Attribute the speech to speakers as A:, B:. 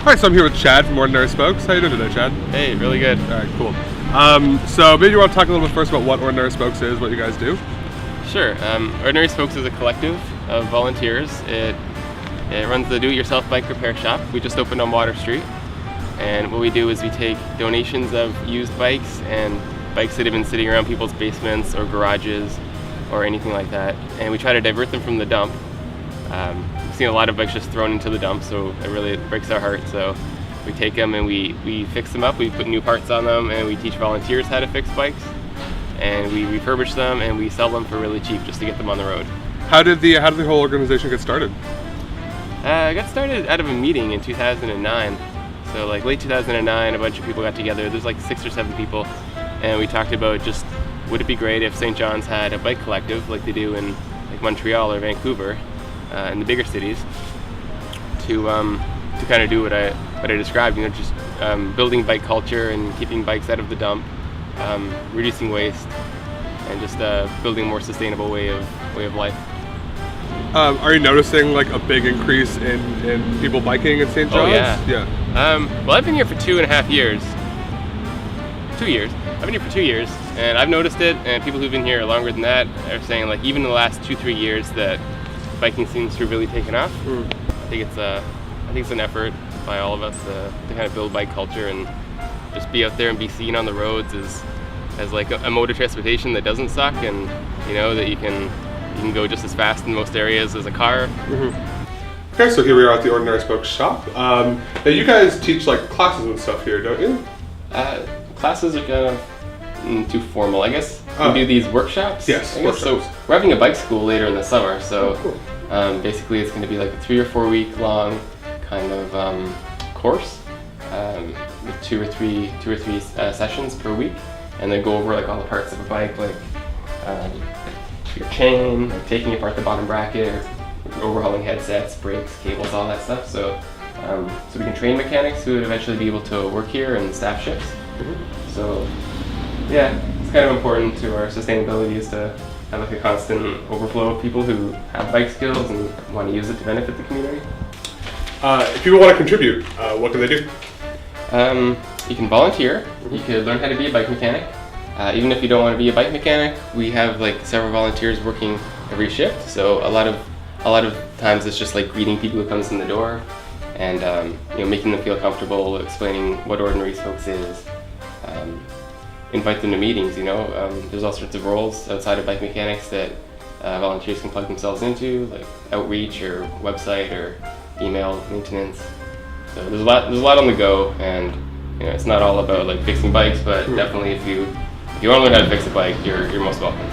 A: Hi, so I'm here with Chad from Ordinary Spokes. How you doing today, Chad?
B: Hey, really good.
A: All right, cool. So maybe you want to talk a little bit first about what Ordinary Spokes is, what you guys do?
B: Sure. Ordinary Spokes is a collective of volunteers. It runs the do-it-yourself bike repair shop. We just opened on Water Street, and what we do is we take donations of used bikes and bikes that have been sitting around people's basements or garages or anything like that, and we try to divert them from the dump. We've seen a lot of bikes just thrown into the dump, so it really breaks our heart. So we take them and we fix them up, we put new parts on them, and we teach volunteers how to fix bikes, and we refurbish them and we sell them for really cheap just to get them on the road.
A: How did the whole organization get started?
B: I got started out of a meeting in 2009. So like late 2009, a bunch of people got together. There's like 6 or 7 people, and we talked about just would it be great if St. John's had a bike collective like they do in like Montreal or Vancouver, in the bigger cities, to kind of do what I described. You know, just building bike culture and keeping bikes out of the dump, reducing waste, and just building a more sustainable way of life.
A: Are you noticing like a big increase in people biking in St. John's?
B: Oh yeah.
A: Yeah.
B: Well, I've been here for 2.5 years. 2 years. I've been here for 2 years, and I've noticed it. And people who've been here longer than that are saying, like, even in the last 2-3 years, that biking seems to have really taken off. I think it's an effort by all of us to kind of build bike culture and just be out there and be seen on the roads as like a mode of transportation that doesn't suck, and you know that you can go just as fast in most areas as a car.
A: Okay, so here we are at the Ordinary Spokes shop. Now you guys teach like classes and stuff here, don't you?
B: Classes are kind of too formal, I guess. We do these workshops.
A: Yes,
B: I guess. So we're having a bike school later in the summer. So basically, it's going to be like a 3 or 4 week long kind of course with two or three sessions per week, and then go over like all the parts of a bike, like your chain, like taking apart the bottom bracket, overhauling headsets, brakes, cables, all that stuff. So we can train mechanics who would eventually be able to work here and staff shifts. So yeah, it's kind of important to our sustainability is to have like a constant overflow of people who have bike skills and want to use it to benefit the community.
A: If people want to contribute, what can they do?
B: You can volunteer. You could learn how to be a bike mechanic. Even if you don't want to be a bike mechanic, we have like several volunteers working every shift. So a lot of times it's just like greeting people who comes in the door, and you know, making them feel comfortable, explaining what Ordinary Spokes is. Invite them to meetings. You know, there's all sorts of roles outside of bike mechanics that volunteers can plug themselves into, like outreach or website or email maintenance. So there's a lot on the go, and you know, it's not all about like fixing bikes, but definitely if you want to learn how to fix a bike, you're most welcome.